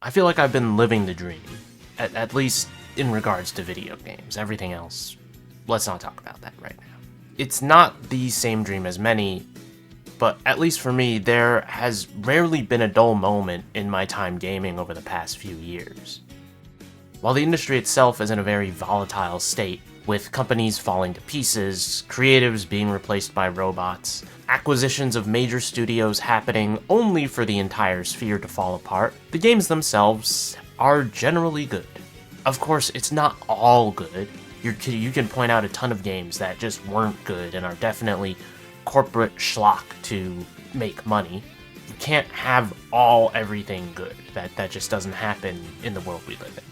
I feel like I've been living the dream, at least in regards to video games. Everything else, let's not talk about that right now. It's not the same dream as many, but at least for me, there has rarely been a dull moment in my time gaming over the past few years. While the industry itself is in a very volatile state, with companies falling to pieces, creatives being replaced by robots, acquisitions of major studios happening only for the entire sphere to fall apart, the games themselves are generally good. Of course, it's not all good. You can point out a ton of games that just weren't good and are definitely corporate schlock to make money. You can't have everything good. That just doesn't happen in the world we live in.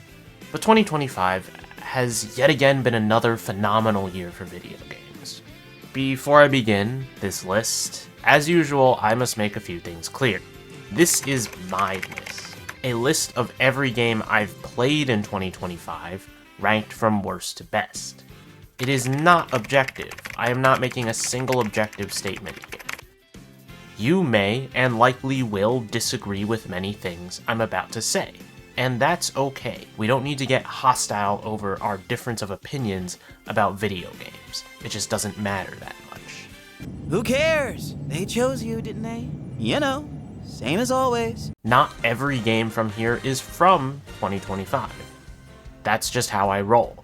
But 2025 has yet again been another phenomenal year for video games. Before I begin this list, as usual, I must make a few things clear. This is my list. A list of every game I've played in 2025, ranked from worst to best. It is not objective. I am not making a single objective statement here. You may, and likely will, disagree with many things I'm about to say. And that's okay. We don't need to get hostile over our difference of opinions about video games. It just doesn't matter that much. Who cares? They chose you, didn't they? You know, same as always. Not every game from here is from 2025. That's just how I roll.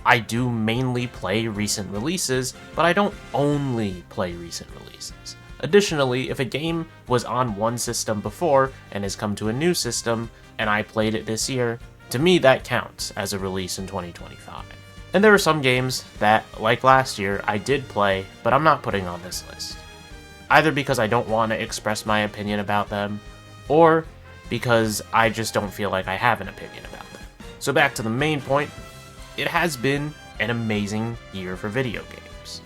I do mainly play recent releases, but I don't only play recent releases. Additionally, if a game was on one system before and has come to a new system, and I played it this year, to me that counts as a release in 2025. And there are some games that, like last year, I did play, but I'm not putting on this list. Either because I don't want to express my opinion about them, or because I just don't feel like I have an opinion about them. So back to the main point, it has been an amazing year for video games.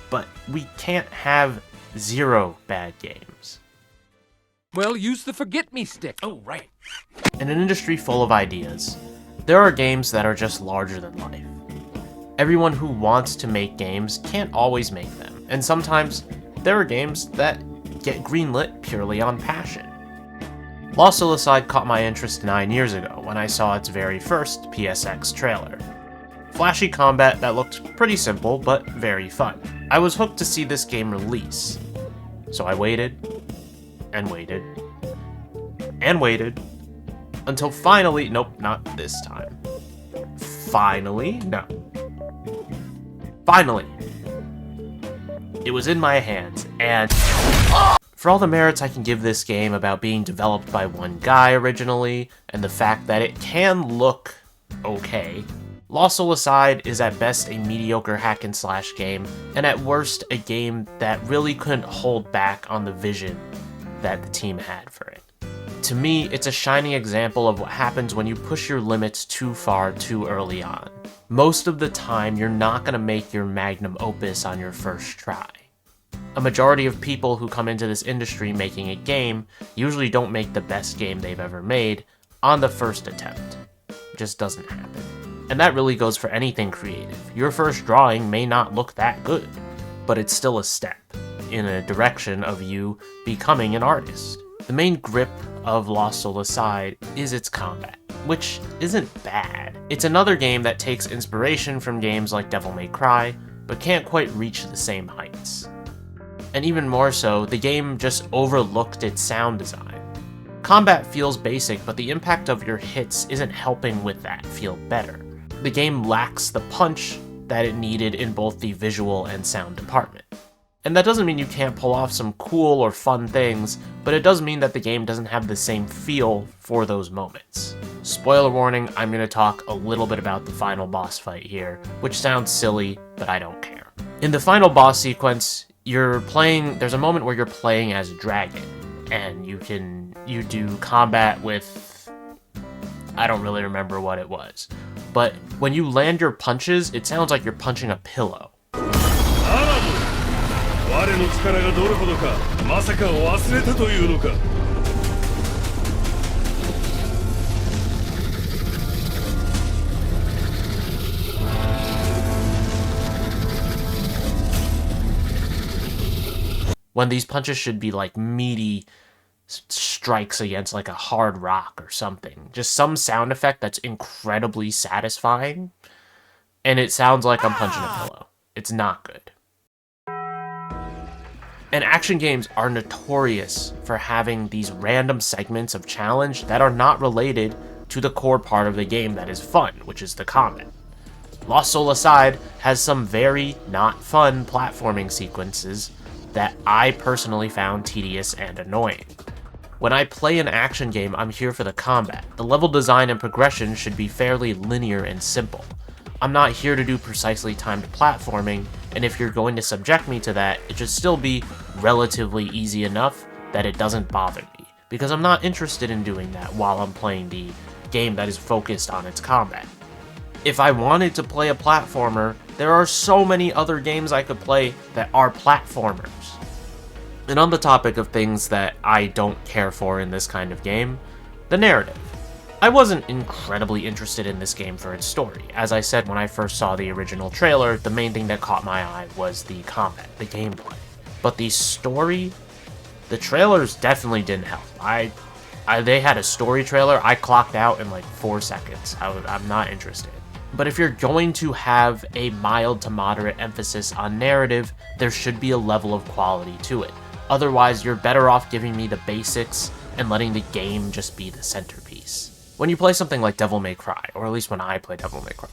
But we can't have 0 bad games. Well, use the forget-me stick. Oh, right. In an industry full of ideas, there are games that are just larger than life. Everyone who wants to make games can't always make them, and sometimes there are games that get greenlit purely on passion. Lost Soul Aside caught my interest 9 years ago when I saw its very first PSX trailer. Flashy combat that looked pretty simple, but very fun. I was hooked to see this game release, so I waited, and waited, and waited, until finally, nope, not this time. Finally, it was in my hands, and for all the merits I can give this game about being developed by one guy originally, and the fact that it can look okay, Lost Soul Aside is at best a mediocre hack-and-slash game, and at worst a game that really couldn't hold back on the vision that the team had for it. To me, it's a shining example of what happens when you push your limits too far too early on. Most of the time, you're not going to make your magnum opus on your first try. A majority of people who come into this industry making a game usually don't make the best game they've ever made on the first attempt. It just doesn't happen. And that really goes for anything creative. Your first drawing may not look that good, but it's still a step in a direction of you becoming an artist. The main grip of Lost Soul Aside is its combat, which isn't bad. It's another game that takes inspiration from games like Devil May Cry, but can't quite reach the same heights. And even more so, the game just overlooked its sound design. Combat feels basic, but the impact of your hits isn't helping with that feel better. The game lacks the punch that it needed in both the visual and sound department. And that doesn't mean you can't pull off some cool or fun things, but it does mean that the game doesn't have the same feel for those moments. Spoiler warning, I'm going to talk a little bit about the final boss fight here, which sounds silly, but I don't care. In the final boss sequence, there's a moment where you're playing as a dragon, and you do combat with, I don't really remember what it was, but when you land your punches, it sounds like you're punching a pillow. When these punches should be like meaty, strikes against like a hard rock or something. Just some sound effect that's incredibly satisfying, and it sounds like I'm punching a pillow. It's not good. And action games are notorious for having these random segments of challenge that are not related to the core part of the game that is fun, which is the combat. Lost Soul Aside has some very not fun platforming sequences that I personally found tedious and annoying. When I play an action game, I'm here for the combat. The level design and progression should be fairly linear and simple. I'm not here to do precisely timed platforming, and if you're going to subject me to that, it should still be relatively easy enough that it doesn't bother me, because I'm not interested in doing that while I'm playing the game that is focused on its combat. If I wanted to play a platformer, there are so many other games I could play that are platformers. And on the topic of things that I don't care for in this kind of game, the narrative. I wasn't incredibly interested in this game for its story. As I said when I first saw the original trailer, the main thing that caught my eye was the combat, the gameplay. But the story, the trailers definitely didn't help. They had a story trailer, I clocked out in like 4 seconds. I'm not interested. But if you're going to have a mild to moderate emphasis on narrative, there should be a level of quality to it. Otherwise, you're better off giving me the basics and letting the game just be the centerpiece. When you play something like Devil May Cry, or at least when I play Devil May Cry,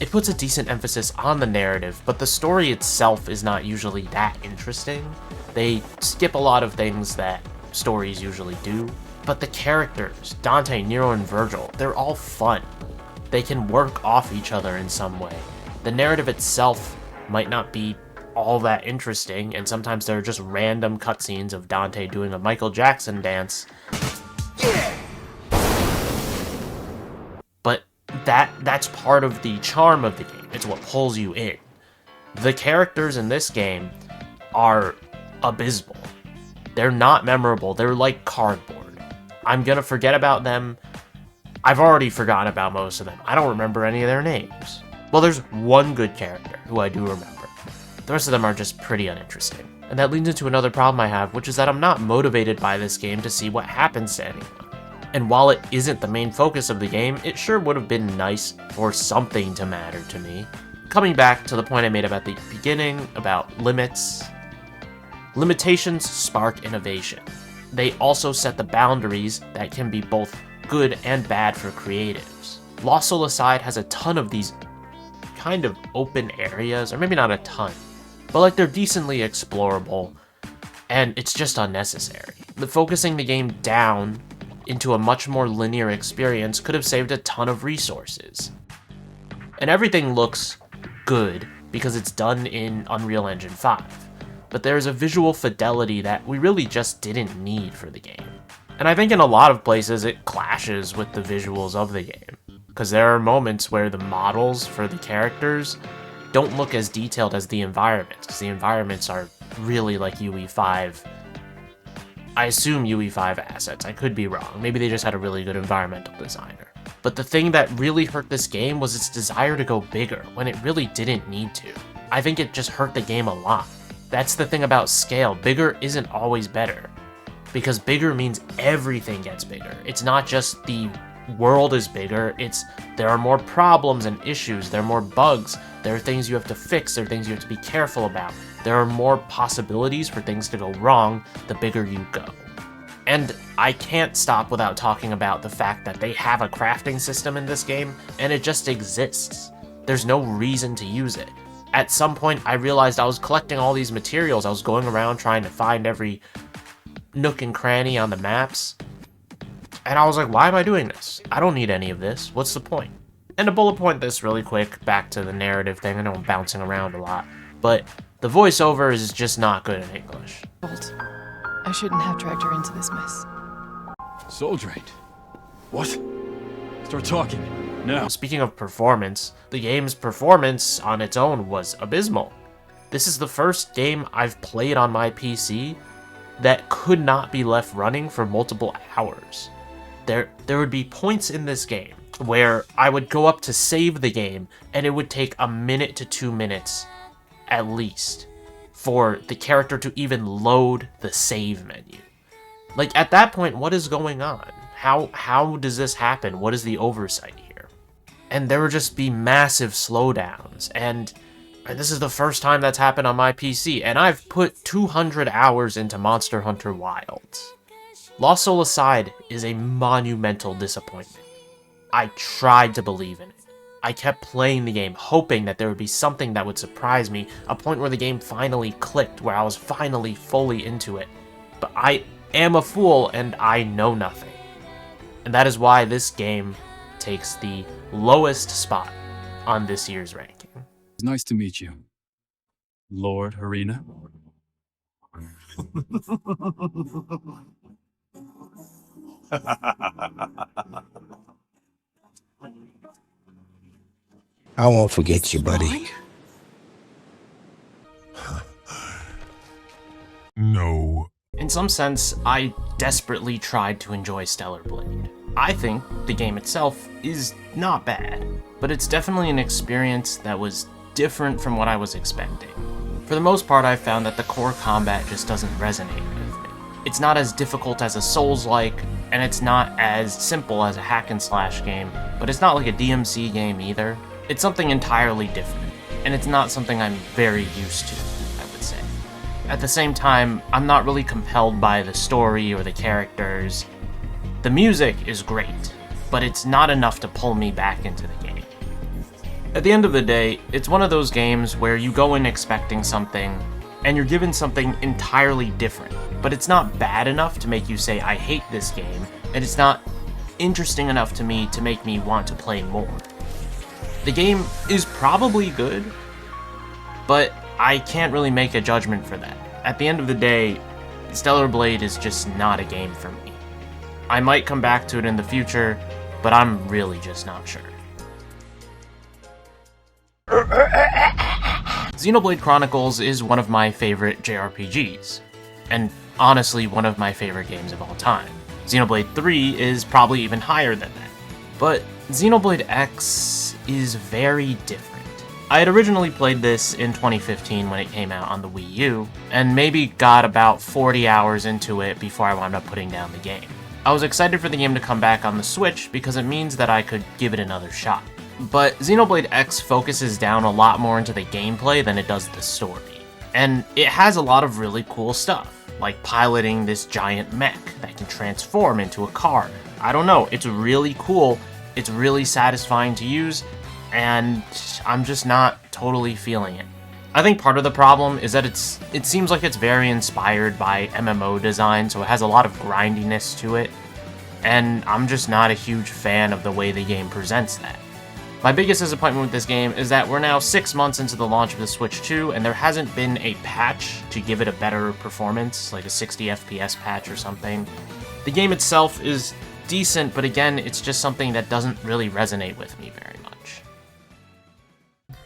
it puts a decent emphasis on the narrative, but the story itself is not usually that interesting. They skip a lot of things that stories usually do, but the characters, Dante, Nero, and Virgil, they're all fun. They can work off each other in some way. The narrative itself might not be all that interesting, and sometimes there are just random cutscenes of Dante doing a Michael Jackson dance. Yeah! But that's part of the charm of the game. It's what pulls you in. The characters in this game are abysmal. They're not memorable. They're like cardboard. I'm gonna forget about them. I've already forgotten about most of them. I don't remember any of their names. Well, there's one good character who I do remember. The rest of them are just pretty uninteresting. And that leads into another problem I have, which is that I'm not motivated by this game to see what happens to anyone. And while it isn't the main focus of the game, it sure would have been nice for something to matter to me. Coming back to the point I made about the beginning, about limits. Limitations spark innovation. They also set the boundaries that can be both good and bad for creatives. Lost Soul Aside has a ton of these kind of open areas, or maybe not a ton, but like they're decently explorable, and it's just unnecessary. Focusing the game down into a much more linear experience could have saved a ton of resources. And everything looks good because it's done in Unreal Engine 5, but there's a visual fidelity that we really just didn't need for the game. And I think in a lot of places it clashes with the visuals of the game, because there are moments where the models for the characters don't look as detailed as the environments, because the environments are really like UE5. I assume UE5 assets, I could be wrong. Maybe they just had a really good environmental designer. But the thing that really hurt this game was its desire to go bigger, when it really didn't need to. I think it just hurt the game a lot. That's the thing about scale, bigger isn't always better. Because bigger means everything gets bigger. It's not just the world is bigger, it's there are more problems and issues, there are more bugs, there are things you have to fix, there are things you have to be careful about. There are more possibilities for things to go wrong the bigger you go. And I can't stop without talking about the fact that they have a crafting system in this game, and it just exists. There's no reason to use it. At some point, I realized I was collecting all these materials. I was going around trying to find every nook and cranny on the maps. And I was like, why am I doing this? I don't need any of this. What's the point? And to bullet point this really quick, back to the narrative thing. I know I'm bouncing around a lot, but the voiceover is just not good in English. I shouldn't have dragged her into this mess. Soul drained. What? Start talking. Now. Speaking of performance, the game's performance on its own was abysmal. This is the first game I've played on my PC that could not be left running for multiple hours. There would be points in this game where I would go up to save the game and it would take 1 minute to 2 minutes at least for the character to even load the save menu. Like, at that point, what is going on? How does this happen? What is the oversight here? And there would just be massive slowdowns, and this is the first time that's happened on my PC, and I've put 200 hours into Monster Hunter Wilds. Lost Soul aside is a monumental disappointment. I tried to believe in it. I kept playing the game, hoping that there would be something that would surprise me, a point where the game finally clicked, where I was finally fully into it. But I am a fool, and I know nothing. And that is why this game takes the lowest spot on this year's ranking. It's nice to meet you, Lord Harina. I won't forget you, buddy. No. In some sense, I desperately tried to enjoy Stellar Blade. I think the game itself is not bad, but it's definitely an experience that was different from what I was expecting. For the most part, I found that the core combat just doesn't resonate with me. It's not as difficult as a Souls-like, and it's not as simple as a hack-and-slash game, but it's not like a DMC game either. It's something entirely different, and it's not something I'm very used to, I would say. At the same time, I'm not really compelled by the story or the characters. The music is great, but it's not enough to pull me back into the game. At the end of the day, it's one of those games where you go in expecting something, and you're given something entirely different, but it's not bad enough to make you say, I hate this game, and it's not interesting enough to me to make me want to play more. The game is probably good, but I can't really make a judgment for that. At the end of the day, Stellar Blade is just not a game for me. I might come back to it in the future, but I'm really just not sure. Xenoblade Chronicles is one of my favorite JRPGs, and honestly one of my favorite games of all time. Xenoblade 3 is probably even higher than that. But Xenoblade X is very different. I had originally played this in 2015 when it came out on the Wii U, and maybe got about 40 hours into it before I wound up putting down the game. I was excited for the game to come back on the Switch because it means that I could give it another shot. But Xenoblade X focuses down a lot more into the gameplay than it does the story. And it has a lot of really cool stuff, like piloting this giant mech that can transform into a car. I don't know, it's really cool, it's really satisfying to use, and I'm just not totally feeling it. I think part of the problem is that it seems like it's very inspired by MMO design, so it has a lot of grindiness to it, and I'm just not a huge fan of the way the game presents that. My biggest disappointment with this game is that we're now 6 months into the launch of the Switch 2, and there hasn't been a patch to give it a better performance, like a 60 FPS patch or something. The game itself is decent, but again, it's just something that doesn't really resonate with me very much.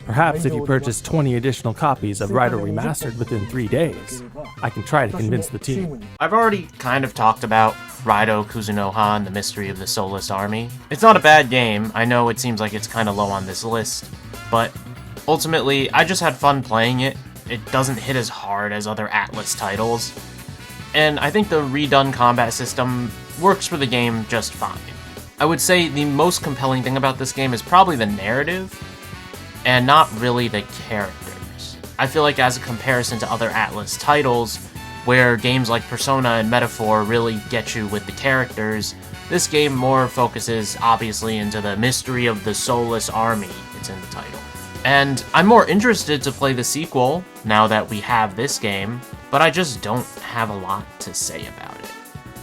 Perhaps if you purchase 20 additional copies of Rhydo Remastered within 3 days, I can try to convince the team. I've already kind of talked about Rhydo, Kusenoha, and the Mystery of the Soulless Army. It's not a bad game. I know it seems like it's kind of low on this list, but ultimately, I just had fun playing it. It doesn't hit as hard as other ATLUS titles, and I think the redone combat system works for the game just fine. I would say the most compelling thing about this game is probably the narrative, and not really the characters. I feel like as a comparison to other ATLUS titles, where games like Persona and Metaphor really get you with the characters, this game more focuses, obviously, into the Mystery of the Soulless Army, it's in the title. And I'm more interested to play the sequel, now that we have this game, but I just don't have a lot to say about it.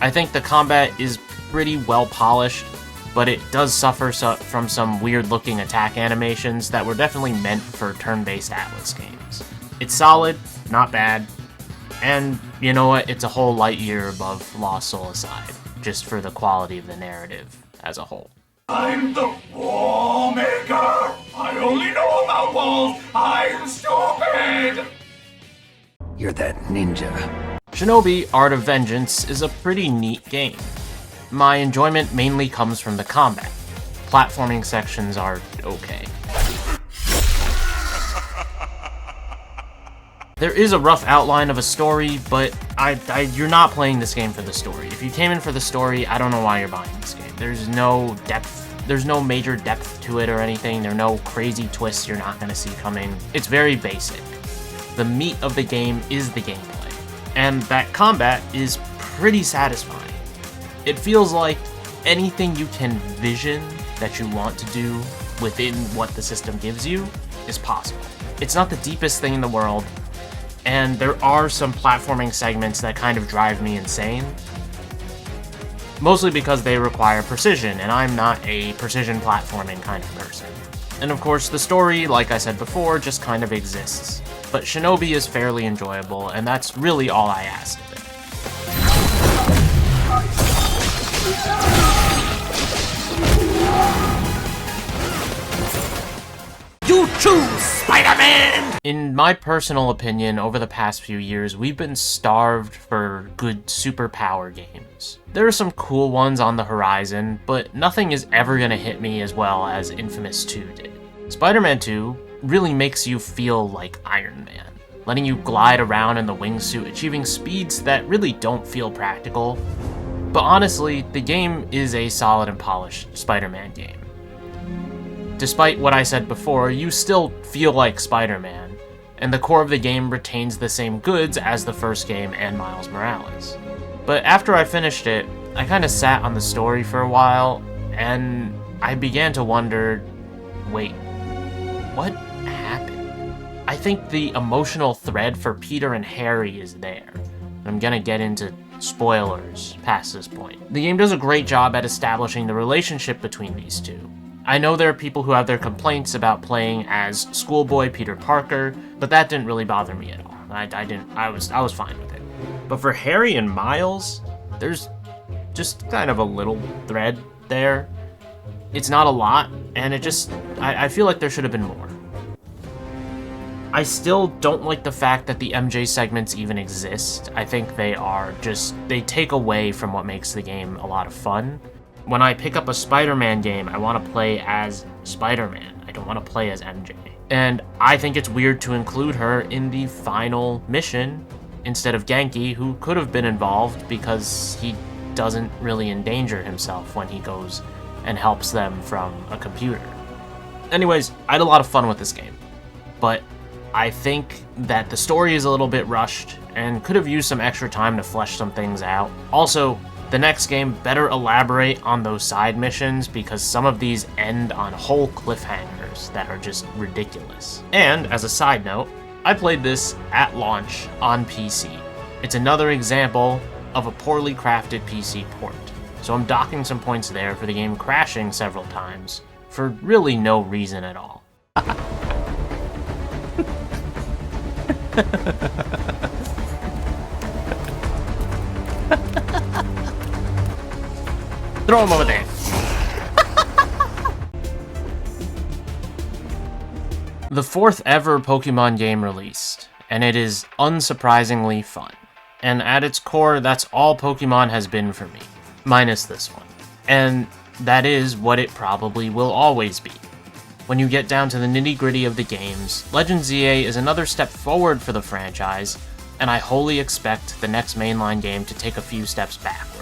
I think the combat is pretty well polished, but it does suffer from some weird-looking attack animations that were definitely meant for turn-based ATLUS games. It's solid, not bad, and you know what, it's a whole light year above Lost Soul aside, just for the quality of the narrative as a whole. I'm the wall maker! I only know about walls! I'm stupid! You're that ninja. Shinobi Art of Vengeance is a pretty neat game. My enjoyment mainly comes from the combat. Platforming sections are okay. There is a rough outline of a story, but you're not playing this game for the story. If you came in for the story, I don't know why you're buying this game. There's no depth, there's no major depth to it or anything. There are no crazy twists you're not going to see coming. It's very basic. The meat of the game is the gameplay, and that combat is pretty satisfying. It feels like anything you can vision that you want to do within what the system gives you is possible. It's not the deepest thing in the world, and there are some platforming segments that kind of drive me insane, mostly because they require precision, and I'm not a precision platforming kind of person. And of course, the story, like I said before, just kind of exists. But Shinobi is fairly enjoyable, and that's really all I asked of it. You choose Spider-Man! In my personal opinion, over the past few years, we've been starved for good superpower games. There are some cool ones on the horizon, but nothing is ever gonna hit me as well as Infamous 2 did. Spider-Man 2 really makes you feel like Iron Man, letting you glide around in the wingsuit, achieving speeds that really don't feel practical. But honestly, the game is a solid and polished Spider-Man game. Despite what I said before, you still feel like Spider-Man, and the core of the game retains the same goods as the first game and Miles Morales. But after I finished it, I kinda sat on the story for a while, and I began to wonder, wait, what happened? I think the emotional thread for Peter and Harry is there. I'm gonna get into spoilers past this point. The game does a great job at establishing the relationship between these two. I know there are people who have their complaints about playing as schoolboy Peter Parker, but that didn't really bother me at all. I was fine with it. But for Harry and Miles, there's just kind of a little thread there. It's not a lot, and I feel like there should have been more. I still don't like the fact that the MJ segments even exist. I think they take away from what makes the game a lot of fun. When I pick up a Spider-Man game, I want to play as Spider-Man. I don't want to play as MJ. And I think it's weird to include her in the final mission instead of Genki, who could have been involved because he doesn't really endanger himself when he goes and helps them from a computer. Anyways, I had a lot of fun with this game, but I think that the story is a little bit rushed and could have used some extra time to flesh some things out. Also, the next game better elaborate on those side missions because some of these end on whole cliffhangers that are just ridiculous. And as a side note, I played this at launch on PC. It's another example of a poorly crafted PC port. So I'm docking some points there for the game crashing several times for really no reason at all. Throw him over there. The fourth ever Pokemon game released, and it is unsurprisingly fun. And at its core, that's all Pokemon has been for me, minus this one. And that is what it probably will always be. When you get down to the nitty-gritty of the games, Legend ZA is another step forward for the franchise, and I wholly expect the next mainline game to take a few steps backwards.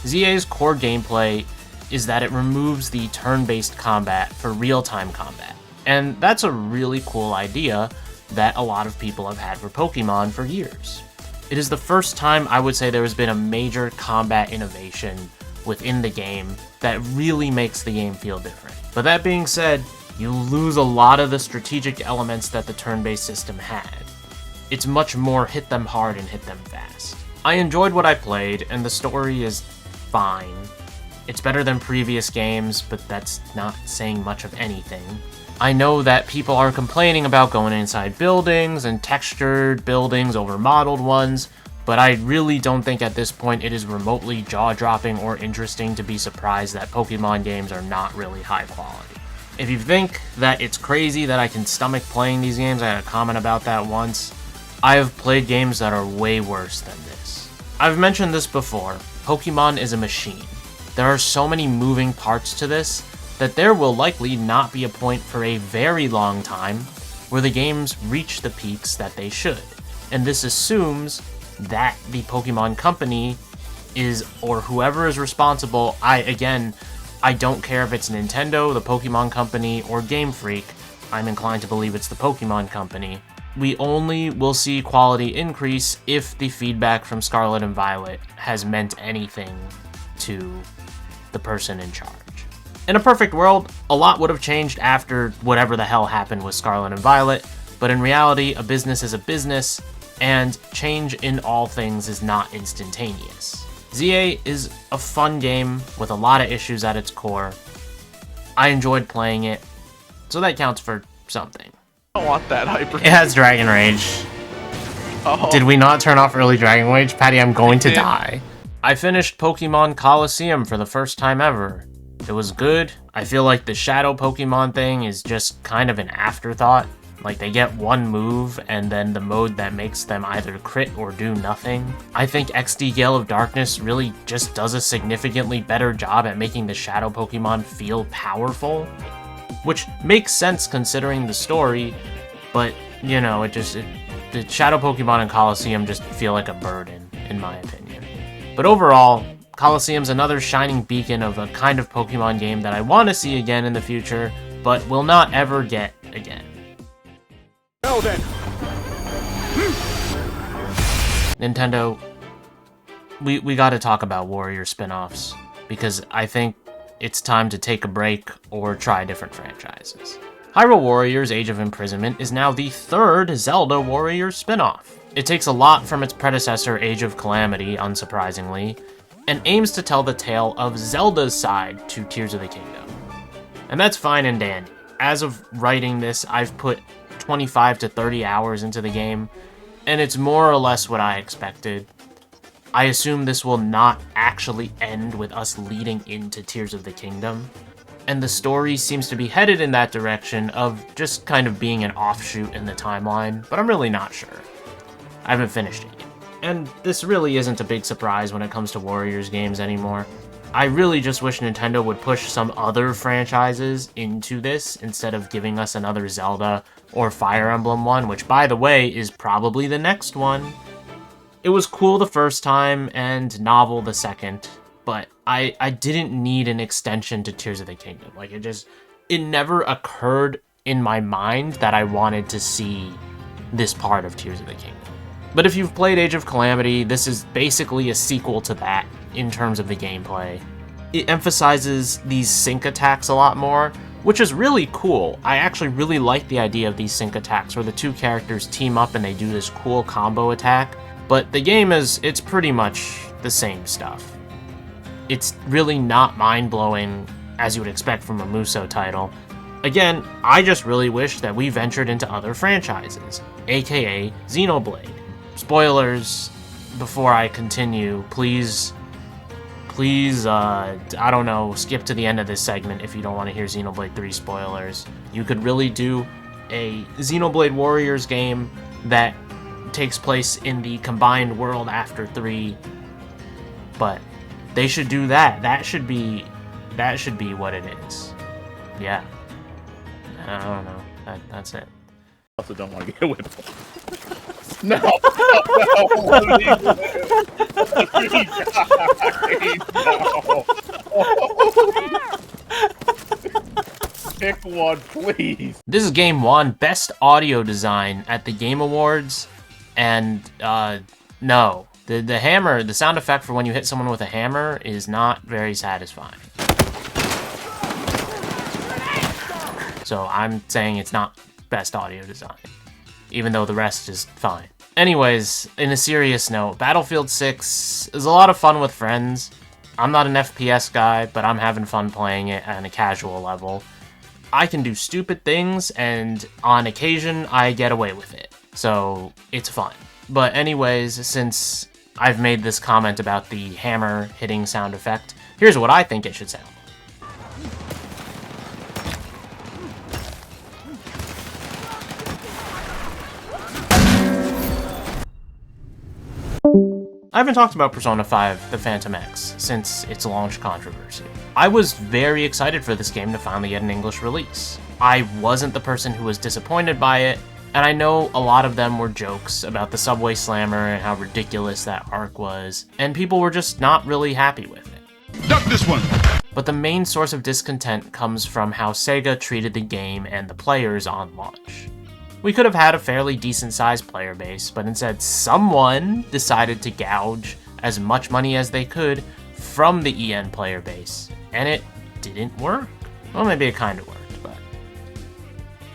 ZA's core gameplay is that it removes the turn-based combat for real-time combat, and that's a really cool idea that a lot of people have had for Pokemon for years. It is the first time I would say there has been a major combat innovation within the game that really makes the game feel different. But that being said, you lose a lot of the strategic elements that the turn-based system had. It's much more hit them hard and hit them fast. I enjoyed what I played, and the story is fine. It's better than previous games, but that's not saying much of anything. I know that people are complaining about going inside buildings and textured buildings over modeled ones, but I really don't think at this point it is remotely jaw-dropping or interesting to be surprised that Pokemon games are not really high quality. If you think that it's crazy that I can stomach playing these games, I had a comment about that once, I have played games that are way worse than this. I've mentioned this before, Pokemon is a machine. There are so many moving parts to this that there will likely not be a point for a very long time where the games reach the peaks that they should. and this assumes that the Pokemon Company is, or whoever is responsible, I don't care if it's Nintendo, the Pokemon Company, or Game Freak. I'm inclined to believe it's the Pokemon Company. We only will see quality increase if the feedback from Scarlet and Violet has meant anything to the person in charge. In a perfect world, a lot would have changed after whatever the hell happened with Scarlet and Violet, but in reality, a business is a business, and change in all things is not instantaneous. ZA is a fun game with a lot of issues at its core. I enjoyed playing it, so that counts for something. I don't want that hyper. It has Dragon Rage. Oh. Did we not turn off early Dragon Rage? Patty, I'm going to die. I finished Pokemon Collosseum for the first time ever. It was good. I feel like the Shadow Pokemon thing is just kind of an afterthought. Like, they get one move, and then the mode that makes them either crit or do nothing. I think XD Gale of Darkness really just does a significantly better job at making the Shadow Pokemon feel powerful, which makes sense considering the story, but, you know, the Shadow Pokemon in Colosseum just feel like a burden, in my opinion. But overall, Colosseum's another shining beacon of a kind of Pokemon game that I want to see again in the future, but will not ever get again. Well then. Nintendo, we gotta talk about Warrior spin-offs, because I think it's time to take a break or try different franchises. Hyrule Warriors Age of Imprisonment is now the third Zelda Warriors spin-off. It takes a lot from its predecessor Age of Calamity, unsurprisingly, and aims to tell the tale of Zelda's side to Tears of the Kingdom. And that's fine and dandy. As of writing this, I've put 25 to 30 hours into the game, and it's more or less what I expected. I assume this will not actually end with us leading into Tears of the Kingdom, and the story seems to be headed in that direction of just kind of being an offshoot in the timeline, but I'm really not sure. I haven't finished it yet. And this really isn't a big surprise when it comes to Warriors games anymore. I really just wish Nintendo would push some other franchises into this instead of giving us another Zelda or Fire Emblem one, which, by the way, is probably the next one. It was cool the first time and novel the second, but I didn't need an extension to Tears of the Kingdom. Like, it never occurred in my mind that I wanted to see this part of Tears of the Kingdom. But if you've played Age of Calamity, this is basically a sequel to that in terms of the gameplay. It emphasizes these sync attacks a lot more, which is really cool. I actually really like the idea of these sync attacks where the two characters team up and they do this cool combo attack, but the game it's pretty much the same stuff. It's really not mind-blowing as you would expect from a Musou title. Again, I just really wish that we ventured into other franchises, aka Xenoblade. Spoilers, before I continue, please, I don't know, skip to the end of this segment if you don't want to hear Xenoblade 3 spoilers. You could really do a Xenoblade Warriors game that takes place in the combined world after 3, but they should do that. That should be what it is. Yeah. I don't know. That's it. I also don't want to get whipped. No! Pick one, please. This game won Best Audio Design at the Game Awards, and no. The hammer, the sound effect for when you hit someone with a hammer is not very satisfying. So I'm saying it's not Best Audio Design, even though the rest is fine. Anyways, in a serious note, Battlefield 6 is a lot of fun with friends. I'm not an FPS guy, but I'm having fun playing it on a casual level. I can do stupid things, and on occasion, I get away with it. So, it's fun. But anyways, since I've made this comment about the hammer hitting sound effect, here's what I think it should sound. I haven't talked about Persona 5, The Phantom X, since its launch controversy. I was very excited for this game to finally get an English release. I wasn't the person who was disappointed by it, And I know a lot of them were jokes about the Subway Slammer and how ridiculous that arc was, and people were just not really happy with it. Duck this one! But the main source of discontent comes from how Sega treated the game and the players on launch. We could have had a fairly decent-sized player base, but instead someone decided to gouge as much money as they could from the EN player base, and it didn't work. Well, maybe it kind of worked, but...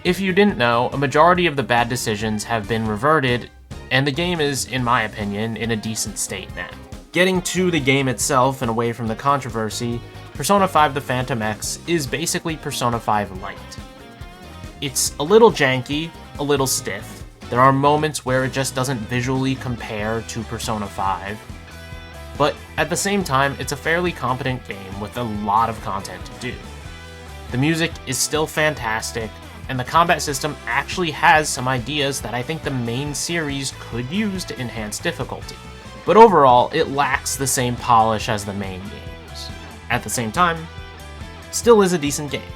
If you didn't know, a majority of the bad decisions have been reverted, and the game is, in my opinion, in a decent state now. Getting to the game itself and away from the controversy, Persona 5 The Phantom X is basically Persona 5 Lite. It's a little janky, a little stiff. There are moments where it just doesn't visually compare to Persona 5, but at the same time, it's a fairly competent game with a lot of content to do. The music is still fantastic, and the combat system actually has some ideas that I think the main series could use to enhance difficulty. But overall, it lacks the same polish as the main games. At the same time, still is a decent game,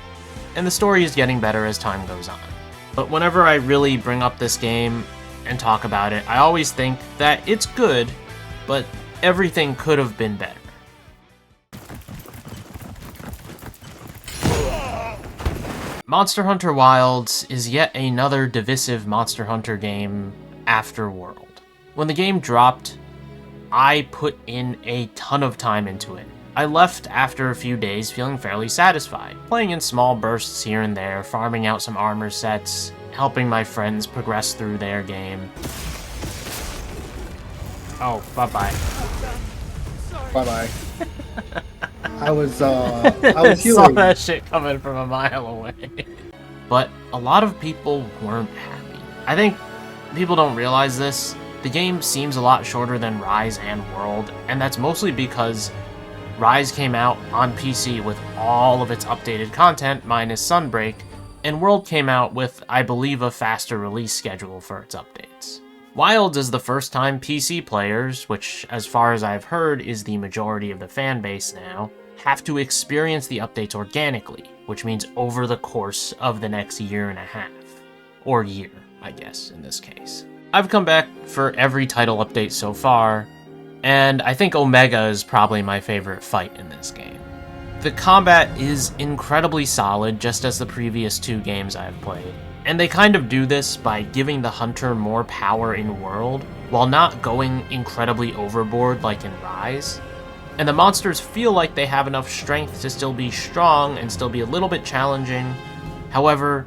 and the story is getting better as time goes on. But whenever I really bring up this game and talk about it, I always think that it's good, but everything could have been better. Monster Hunter Wilds is yet another divisive Monster Hunter game after World. When the game dropped, I put in a ton of time into it. I left after a few days feeling fairly satisfied, playing in small bursts here and there, farming out some armor sets, helping my friends progress through their game. Oh, bye-bye. Bye-bye. I was I saw healing. that shit coming from a mile away. But a lot of people weren't happy. I think people don't realize this. The game seems a lot shorter than Rise and World, and that's mostly because Rise came out on PC with all of its updated content minus Sunbreak, and World came out with, I believe, a faster release schedule for its updates. Wilds is the first time PC players, which as far as I've heard is the majority of the fan base now, have to experience the updates organically, which means over the course of the next year and a half. Or year, I guess, in this case. I've come back for every title update so far, and I think Omega is probably my favorite fight in this game. The combat is incredibly solid, just as the previous two games I've played. And they kind of do this by giving the hunter more power in World, while not going incredibly overboard like in Rise. And the monsters feel like they have enough strength to still be strong and still be a little bit challenging. However,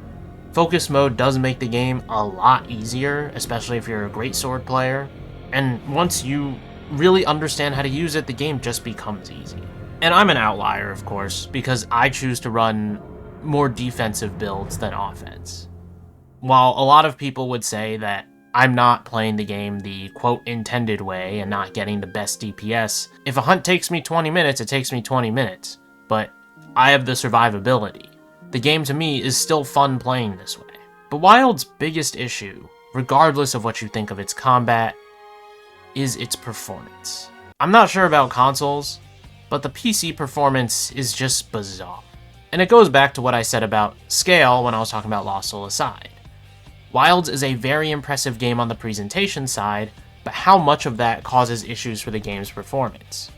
focus mode does make the game a lot easier, especially if you're a great sword player. And once you really understand how to use it, the game just becomes easy. And I'm an outlier, of course, because I choose to run more defensive builds than offense. While a lot of people would say that I'm not playing the game the quote intended way and not getting the best DPS, if a hunt takes me 20 minutes, it takes me 20 minutes. But I have the survivability. The game to me is still fun playing this way. But Wild's biggest issue, regardless of what you think of its combat, is its performance. I'm not sure about consoles, but the PC performance is just bizarre. And it goes back to what I said about scale when I was talking about Lost Soul Aside. Wilds is a very impressive game on the presentation side, but how much of that causes issues for the game's performance?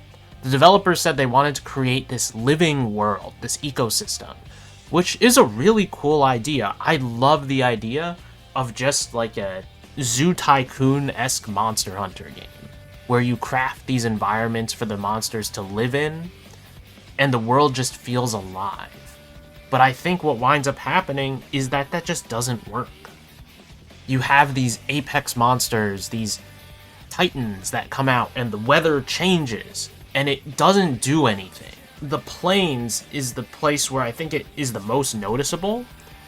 The developers said they wanted to create this living world, this ecosystem, which is a really cool idea. I love the idea of just like a Zoo Tycoon-esque Monster Hunter game, where you craft these environments for the monsters to live in, and the world just feels alive. But I think what winds up happening is that that just doesn't work. You have these apex monsters, these titans that come out, and the weather changes, and it doesn't do anything. The plains is the place where I think it is the most noticeable,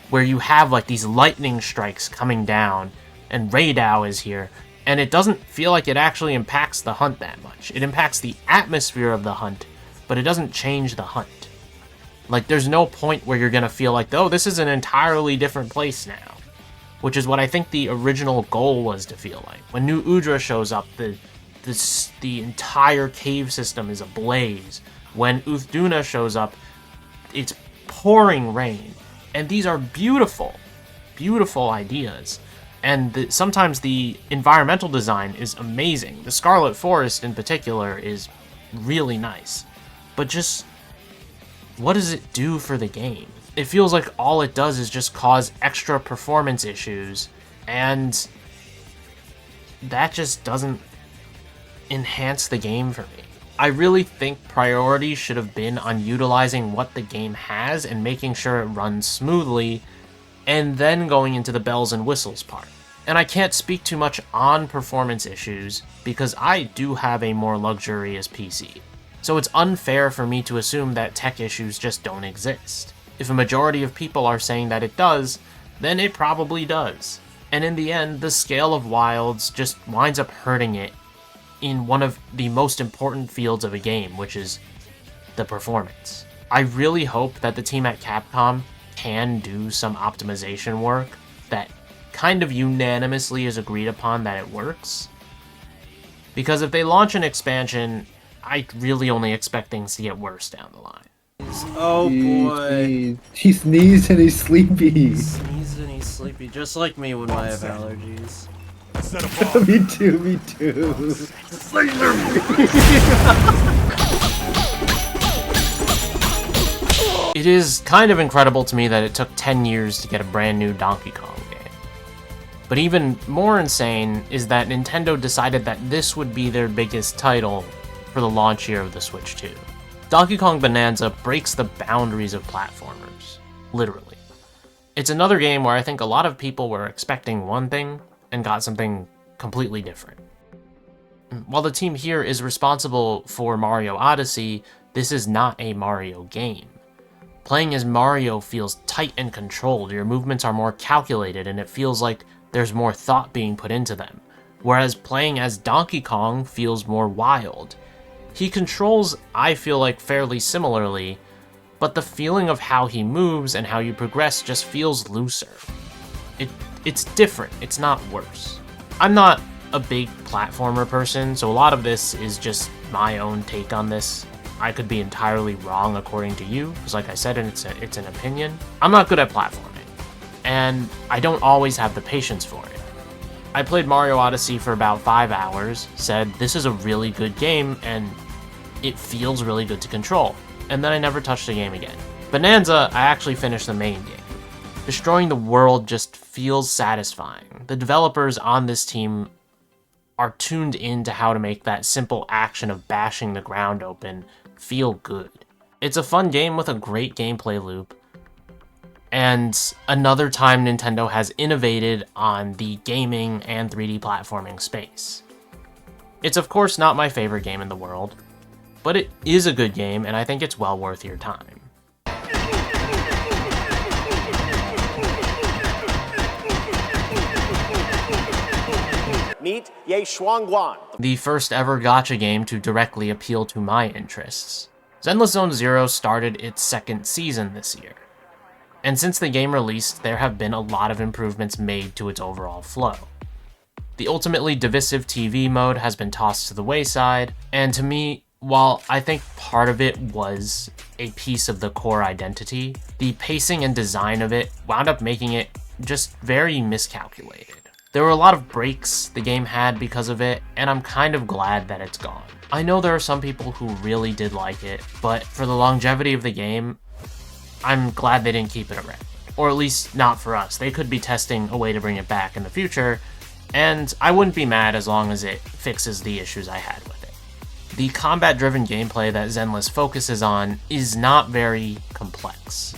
where you have like these lightning strikes coming down, and Raydao is here, and it doesn't feel like it actually impacts the hunt that much. It impacts the atmosphere of the hunt, but it doesn't change the hunt. Like, there's no point where you're gonna feel like, oh, this is an entirely different place now. Which is what I think the original goal was to feel like. When New Udra shows up, the entire cave system is ablaze. When Uthduna shows up, it's pouring rain. And these are beautiful, beautiful ideas. And sometimes the environmental design is amazing. The Scarlet Forest in particular is really nice. But just, what does it do for the game? It feels like all it does is just cause extra performance issues, and that just doesn't enhance the game for me. I really think priority should have been on utilizing what the game has and making sure it runs smoothly, and then going into the bells and whistles part. And I can't speak too much on performance issues because I do have a more luxurious PC. So it's unfair for me to assume that tech issues just don't exist. If a majority of people are saying that it does, then it probably does. And in the end, the scale of wilds just winds up hurting it in one of the most important fields of a game, which is the performance. I really hope that the team at Capcom can do some optimization work that kind of unanimously is agreed upon that it works. Because if they launch an expansion, I really only expect things to get worse down the line. Oh boy. He sneezed and he's sleepy. He sneezes and he's sleepy, just like me when I have allergies. Me too, me too. It is kind of incredible to me that it took 10 years to get a brand new Donkey Kong game. But even more insane is that Nintendo decided that this would be their biggest title for the launch year of the Switch 2. Donkey Kong Bonanza breaks the boundaries of platformers, literally. It's another game where I think a lot of people were expecting one thing and got something completely different. While the team here is responsible for Mario Odyssey, this is not a Mario game. Playing as Mario feels tight and controlled, your movements are more calculated, and it feels like there's more thought being put into them. Whereas playing as Donkey Kong feels more wild. He controls, I feel like, fairly similarly, but the feeling of how he moves and how you progress just feels looser. It's different, it's not worse. I'm not a big platformer person, so a lot of this is just my own take on this. I could be entirely wrong according to you, because like I said, it's an opinion. I'm not good at platforming, and I don't always have the patience for it. I played Mario Odyssey for about 5 hours, said this is a really good game, and it feels really good to control, and then I never touched the game again. Bonanza, I actually finished the main game. Destroying the world just feels satisfying. The developers on this team are tuned into how to make that simple action of bashing the ground open feel good. It's a fun game with a great gameplay loop, and another time Nintendo has innovated on the gaming and 3D platforming space. It's of course not my favorite game in the world, but it is a good game, and I think it's well worth your time. Meet Ye Shuangguan. The first ever gacha game to directly appeal to my interests. Zenless Zone Zero started its second season this year. And since the game released, there have been a lot of improvements made to its overall flow. The ultimately divisive TV mode has been tossed to the wayside, and to me, while I think part of it was a piece of the core identity, the pacing and design of it wound up making it just very miscalculated. There were a lot of breaks the game had because of it, and I'm kind of glad that it's gone. I know there are some people who really did like it, but for the longevity of the game, I'm glad they didn't keep it around. Or at least not for us. They could be testing a way to bring it back in the future, and I wouldn't be mad as long as it fixes the issues I had with it. The combat-driven gameplay that Zenless focuses on is not very complex.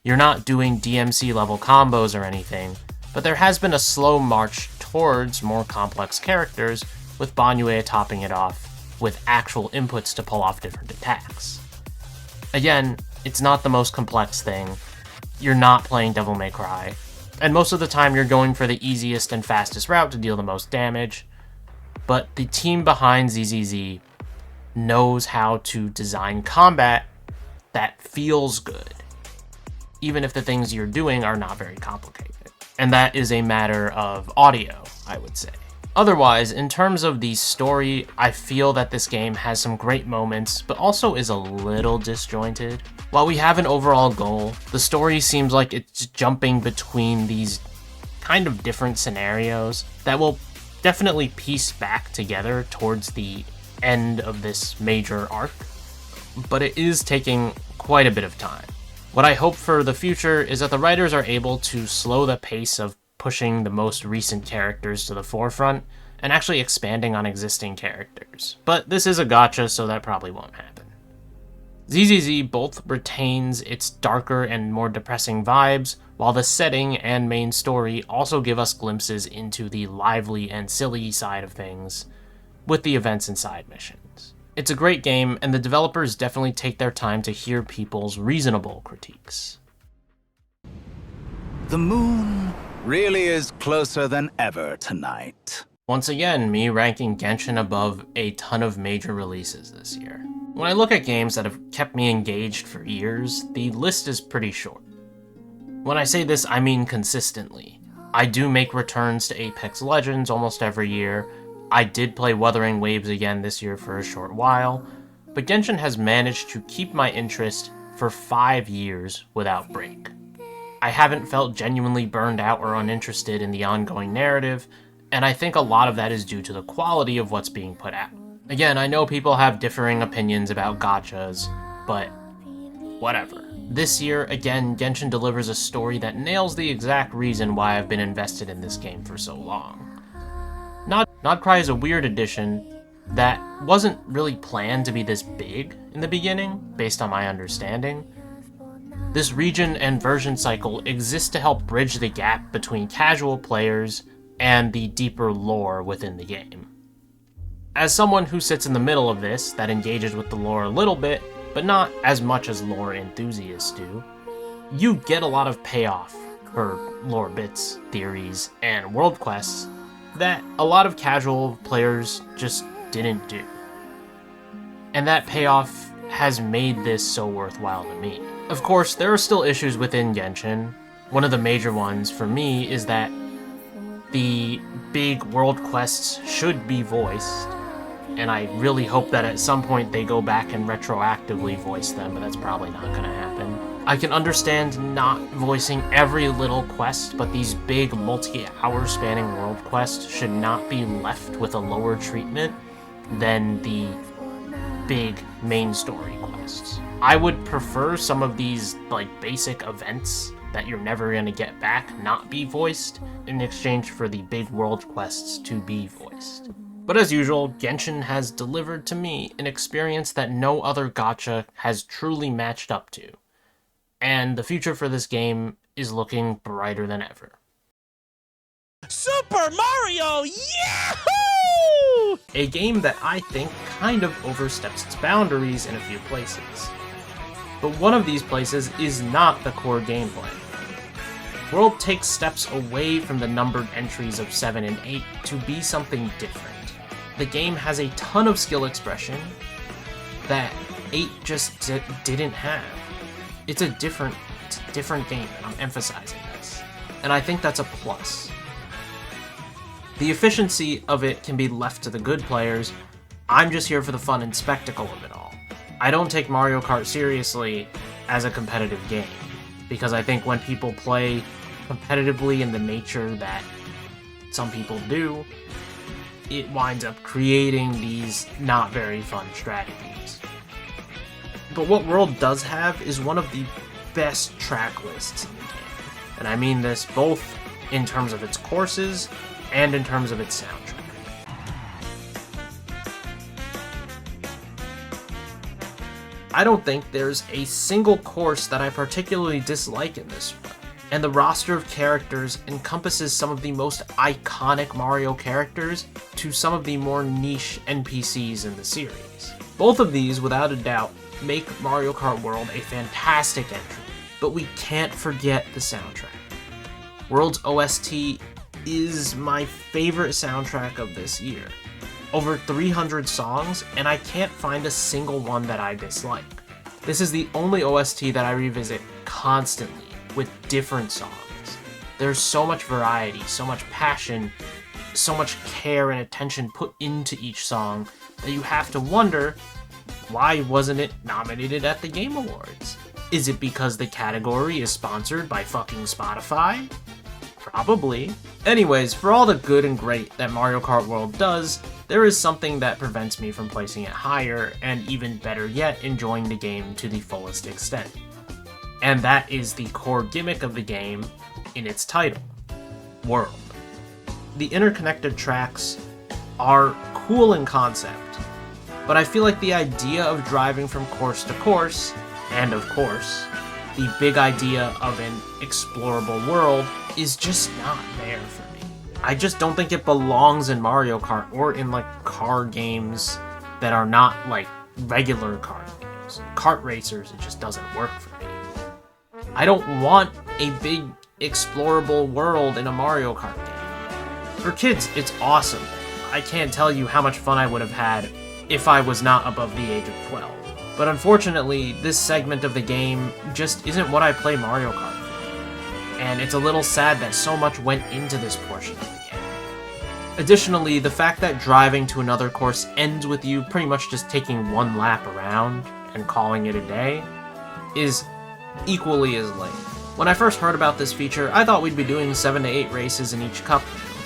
You're not doing DMC-level combos or anything, but there has been a slow march towards more complex characters, with Banyue topping it off with actual inputs to pull off different attacks. Again, it's not the most complex thing. You're not playing Devil May Cry, and most of the time you're going for the easiest and fastest route to deal the most damage, but the team behind ZZZ knows how to design combat that feels good, even if the things you're doing are not very complicated. And that is a matter of audio, I would say. Otherwise, in terms of the story, I feel that this game has some great moments, but also is a little disjointed. While we have an overall goal, the story seems like it's jumping between these kind of different scenarios that will definitely piece back together towards the end of this major arc, but it is taking quite a bit of time. What I hope for the future is that the writers are able to slow the pace of pushing the most recent characters to the forefront and actually expanding on existing characters. But this is a gacha, so that probably won't happen. ZZZ both retains its darker and more depressing vibes, while the setting and main story also give us glimpses into the lively and silly side of things with the events and side missions. It's a great game, and the developers definitely take their time to hear people's reasonable critiques. The moon really is closer than ever tonight. Once again, me ranking Genshin above a ton of major releases this year. When I look at games that have kept me engaged for years, the list is pretty short. When I say this, I mean consistently. I do make returns to Apex Legends almost every year. I did play Wuthering Waves again this year for a short while, but Genshin has managed to keep my interest for 5 years without break. I haven't felt genuinely burned out or uninterested in the ongoing narrative, and I think a lot of that is due to the quality of what's being put out. Again, I know people have differing opinions about gachas, but whatever. This year, again, Genshin delivers a story that nails the exact reason why I've been invested in this game for so long. Nodcry is a weird addition that wasn't really planned to be this big in the beginning, based on my understanding. This region and version cycle exists to help bridge the gap between casual players and the deeper lore within the game. As someone who sits in the middle of this, that engages with the lore a little bit, but not as much as lore enthusiasts do, you get a lot of payoff for lore bits, theories, and world quests that a lot of casual players just didn't do. And that payoff has made this so worthwhile to me. Of course, there are still issues within Genshin. One of the major ones for me is that the big world quests should be voiced, and I really hope that at some point they go back and retroactively voice them, but that's probably not going to happen. I can understand not voicing every little quest, but these big multi-hour spanning world quests should not be left with a lower treatment than the big main story quests. I would prefer some of these basic events that you're never going to get back not be voiced in exchange for the big world quests to be voiced. But as usual, Genshin has delivered to me an experience that no other gacha has truly matched up to. And the future for this game is looking brighter than ever. Super Mario! Yahoo! A game that I think kind of oversteps its boundaries in a few places. But one of these places is not the core gameplay. World takes steps away from the numbered entries of 7 and 8 to be something different. The game has a ton of skill expression that 8 just didn't have. It's a different game, and I'm emphasizing this. And I think that's a plus. The efficiency of it can be left to the good players. I'm just here for the fun and spectacle of it all. I don't take Mario Kart seriously as a competitive game, because I think when people play competitively in the nature that some people do, it winds up creating these not very fun strategies. But what World does have is one of the best track lists in the game. And I mean this both in terms of its courses and in terms of its soundtrack. I don't think there's a single course that I particularly dislike in this one. And the roster of characters encompasses some of the most iconic Mario characters to some of the more niche NPCs in the series. Both of these, without a doubt, make Mario Kart World a fantastic entry, but we can't forget the soundtrack. World's OST is my favorite soundtrack of this year. Over 300 songs, and I can't find a single one that I dislike. This is the only OST that I revisit constantly with different songs. There's so much variety, so much passion, so much care and attention put into each song that you have to wonder, why wasn't it nominated at the Game Awards? Is it because the category is sponsored by fucking Spotify? Probably. Anyways, for all the good and great that Mario Kart World does, there is something that prevents me from placing it higher, and even better yet, enjoying the game to the fullest extent. And that is the core gimmick of the game in its title, World. The interconnected tracks are cool in concept, but I feel like the idea of driving from course to course, and of course, the big idea of an explorable world is just not there for me. I just don't think it belongs in Mario Kart or in like car games that are not like regular kart games. Kart racers, it just doesn't work for me. I don't want a big explorable world in a Mario Kart game. For kids, it's awesome. I can't tell you how much fun I would have had if I was not above the age of 12. But unfortunately, this segment of the game just isn't what I play Mario Kart for. And it's a little sad that so much went into this portion of the game. Additionally, the fact that driving to another course ends with you pretty much just taking one lap around and calling it a day is equally as lame. When I first heard about this feature, I thought we'd be doing 7 to 8 races in each cup.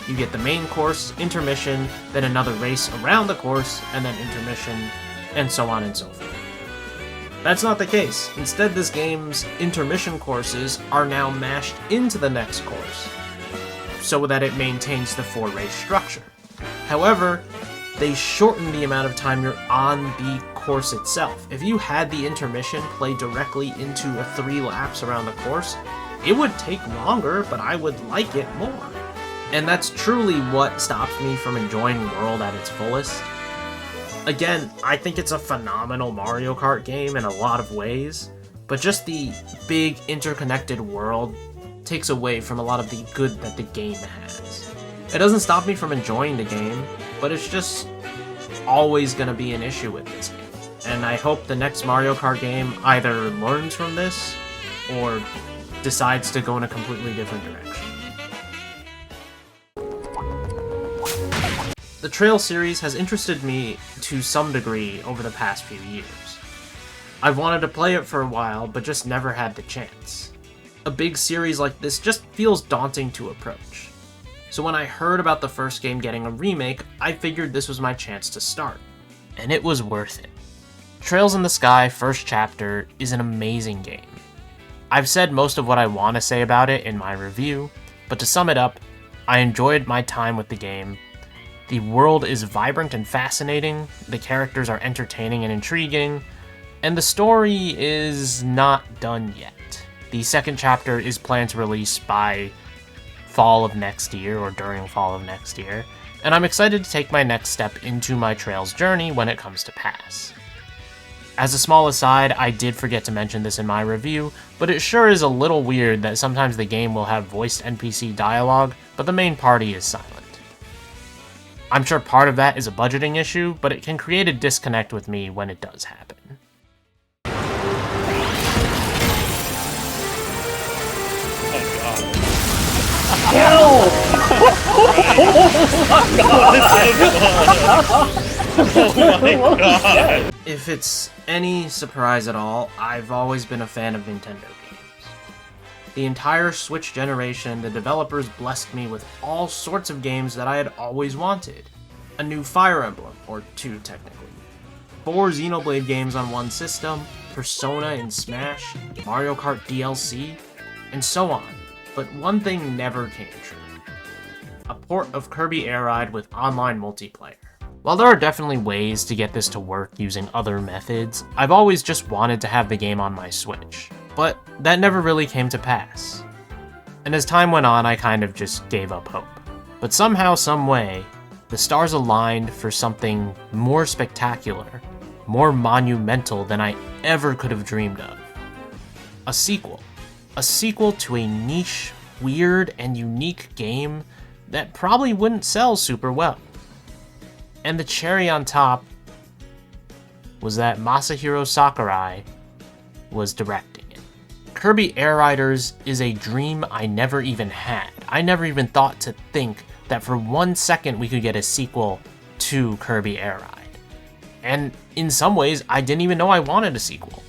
You get the main course, intermission, then another race around the course, and then intermission, and so on and so forth. That's not the case. Instead, this game's intermission courses are now mashed into the next course, so that it maintains the 4-race structure. However, they shorten the amount of time you're on the course itself. If you had the intermission play directly into a 3 laps around the course, it would take longer, but I would like it more. And that's truly what stops me from enjoying World at its fullest. Again, I think it's a phenomenal Mario Kart game in a lot of ways, but just the big interconnected world takes away from a lot of the good that the game has. It doesn't stop me from enjoying the game, but it's just always going to be an issue with this game. And I hope the next Mario Kart game either learns from this, or decides to go in a completely different direction. The Trail series has interested me to some degree over the past few years. I've wanted to play it for a while, but just never had the chance. A big series like this just feels daunting to approach. So when I heard about the first game getting a remake, I figured this was my chance to start. And it was worth it. Trails in the Sky First Chapter is an amazing game. I've said most of what I want to say about it in my review, but to sum it up, I enjoyed my time with the game. The world is vibrant and fascinating, the characters are entertaining and intriguing, and the story is not done yet. The second chapter is planned to release by fall of next year, or during fall of next year, and I'm excited to take my next step into my Trails journey when it comes to pass. As a small aside, I did forget to mention this in my review, but it sure is a little weird that sometimes the game will have voiced NPC dialogue, but the main party is silent. I'm sure part of that is a budgeting issue, but it can create a disconnect with me when it does happen. If it's any surprise at all, I've always been a fan of Nintendo games. The entire Switch generation, the developers blessed me with all sorts of games that I had always wanted. A new Fire Emblem, or 2 technically. 4 Xenoblade games on one system, Persona and Smash, Mario Kart DLC, and so on. But one thing never came true. A port of Kirby Air Ride with online multiplayer. While there are definitely ways to get this to work using other methods, I've always just wanted to have the game on my Switch. But that never really came to pass. And as time went on, I kind of just gave up hope. But somehow, some way, the stars aligned for something more spectacular, more monumental than I ever could have dreamed of. A sequel. A sequel to a niche, weird, and unique game that probably wouldn't sell super well. And the cherry on top was that Masahiro Sakurai was directing it. Kirby Air Riders is a dream I never even had. I never even thought to think that for 1 second we could get a sequel to Kirby Air Ride. And in some ways, I didn't even know I wanted a sequel.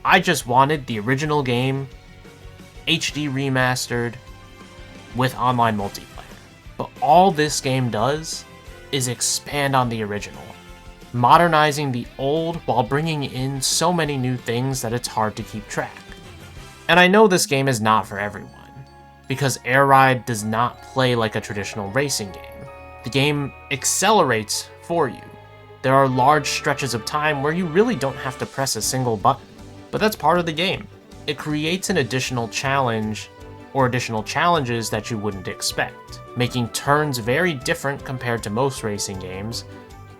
I just wanted the original game, HD remastered, with online multiplayer. But all this game does is expand on the original, modernizing the old while bringing in so many new things that it's hard to keep track. And I know this game is not for everyone, because Air Ride does not play like a traditional racing game. The game accelerates for you. There are large stretches of time where you really don't have to press a single button, but that's part of the game. It creates an additional challenge or additional challenges that you wouldn't expect, making turns very different compared to most racing games,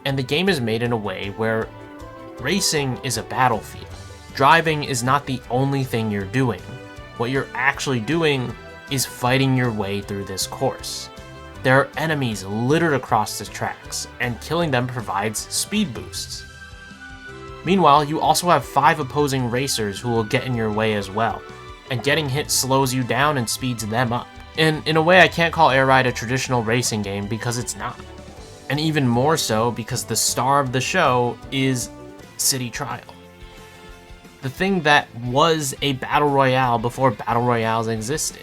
and the game is made in a way where racing is a battlefield. Driving is not the only thing you're doing. What you're actually doing is fighting your way through this course. There are enemies littered across the tracks, and killing them provides speed boosts. Meanwhile, you also have 5 opposing racers who will get in your way as well, and getting hit slows you down and speeds them up. And in a way, I can't call Air Ride a traditional racing game because it's not. And even more so because the star of the show is City Trial. The thing that was a battle royale before battle royales existed.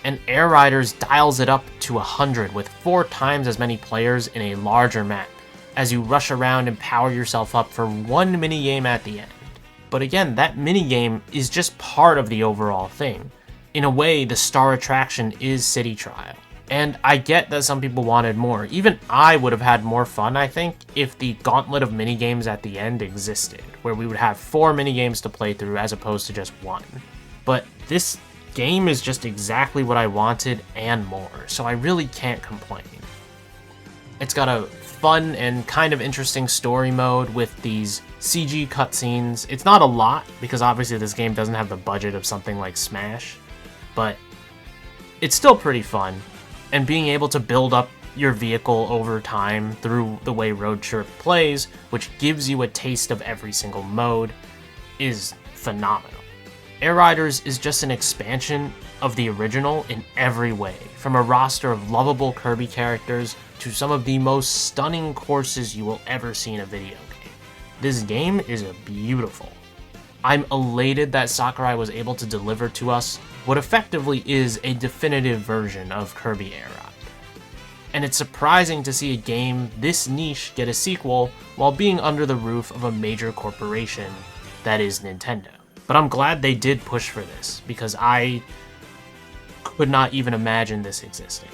And Air Riders dials it up to 100 with 4 times as many players in a larger map, as you rush around and power yourself up for one minigame at the end. But again, that minigame is just part of the overall thing. In a way, the star attraction is City Trial. And I get that some people wanted more. Even I would have had more fun, I think, if the gauntlet of minigames at the end existed, where we would have 4 minigames to play through as opposed to just 1. But this game is just exactly what I wanted and more, so I really can't complain. It's got a fun and kind of interesting story mode with these CG cutscenes. It's not a lot, because obviously this game doesn't have the budget of something like Smash, but it's still pretty fun. And being able to build up your vehicle over time through the way Road Trip plays, which gives you a taste of every single mode, is phenomenal. Air Riders is just an expansion of the original in every way, from a roster of lovable Kirby characters to some of the most stunning courses you will ever see in a video game. This game is beautiful. I'm elated that Sakurai was able to deliver to us what effectively is a definitive version of Kirby Air Ride. And it's surprising to see a game this niche get a sequel while being under the roof of a major corporation that is Nintendo. But I'm glad they did push for this, because I could not even imagine this existing.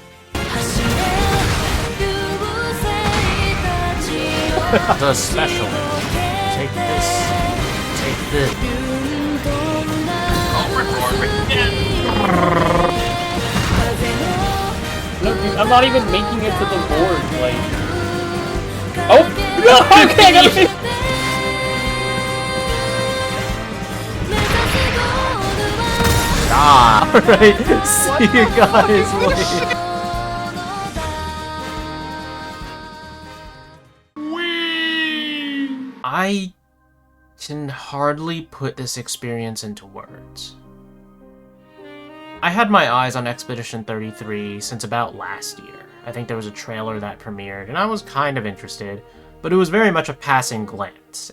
The special. Take this. Take this. Look, dude, I'm not even making it to the board, like... Oh! No! Okay, I gotta finish! Alright, see you guys later. I can hardly put this experience into words. I had my eyes on Expedition 33 since about last year. I think there was a trailer that premiered, and I was kind of interested, but it was very much a passing glance.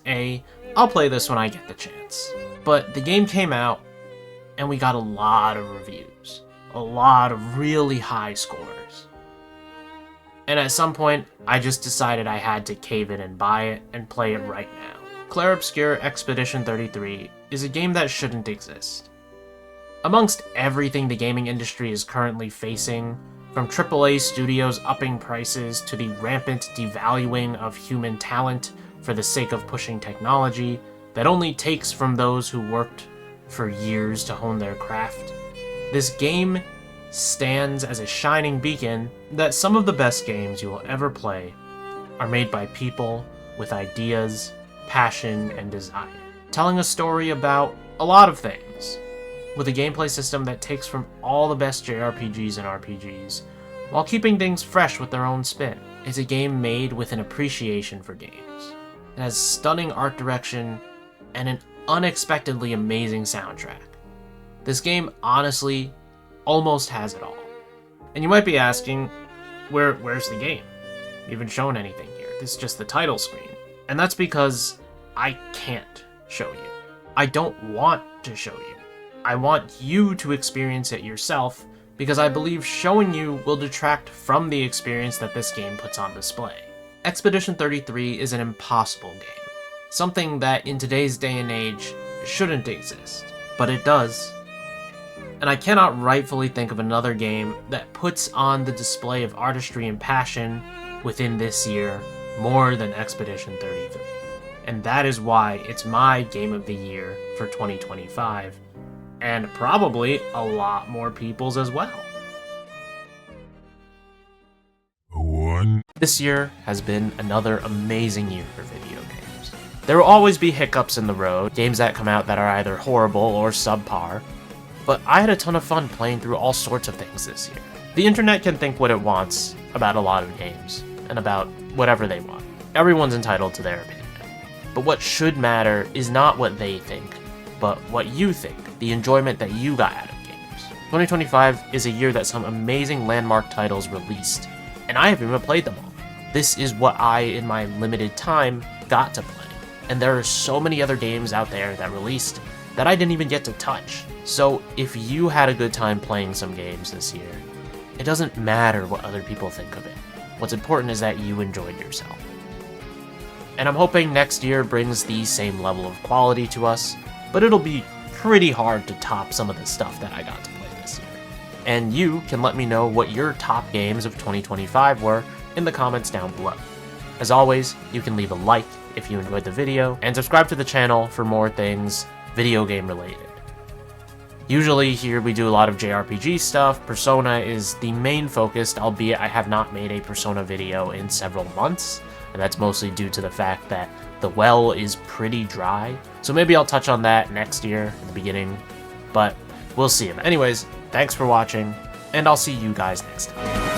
I'll play this when I get the chance. But the game came out, and we got a lot of reviews. A lot of really high scores. And at some point, I just decided I had to cave in and buy it and play it right now. Clair Obscur Expedition 33 is a game that shouldn't exist. Amongst everything the gaming industry is currently facing, from AAA studios upping prices to the rampant devaluing of human talent for the sake of pushing technology that only takes from those who worked for years to hone their craft, this game stands as a shining beacon that some of the best games you will ever play are made by people with ideas, passion, and desire, telling a story about a lot of things, with a gameplay system that takes from all the best JRPGs and RPGs, while keeping things fresh with their own spin. It's a game made with an appreciation for games. It has stunning art direction and an unexpectedly amazing soundtrack. This game honestly almost has it all. And you might be asking, where's the game? You haven't shown anything here. This is just the title screen. And that's because I can't show you. I don't want to show you. I want you to experience it yourself, because I believe showing you will detract from the experience that this game puts on display. Expedition 33 is an impossible game, something that in today's day and age shouldn't exist, but it does. And I cannot rightfully think of another game that puts on the display of artistry and passion within this year more than Expedition 33. And that is why it's my game of the year for 2025, and probably a lot more people's as well. This year has been another amazing year for video games. There will always be hiccups in the road, games that come out that are either horrible or subpar, but I had a ton of fun playing through all sorts of things this year. The internet can think what it wants about a lot of games, and about whatever they want. Everyone's entitled to their opinion. But what should matter is not what they think, but what you think, the enjoyment that you got out of games. 2025 is a year that some amazing landmark titles released, and I haven't even played them all. This is what I, in my limited time, got to play. And there are so many other games out there that released that I didn't even get to touch. So if you had a good time playing some games this year, it doesn't matter what other people think of it. What's important is that you enjoyed yourself. And I'm hoping next year brings the same level of quality to us, but it'll be pretty hard to top some of the stuff that I got to play this year. And you can let me know what your top games of 2025 were in the comments down below. As always, you can leave a like if you enjoyed the video, and subscribe to the channel for more things video game related. Usually here we do a lot of JRPG stuff. Persona is the main focus, albeit I have not made a Persona video in several months, and that's mostly due to the fact that the well is pretty dry. So maybe I'll touch on that next year at the beginning, but we'll see. Anyways, thanks for watching, and I'll see you guys next time.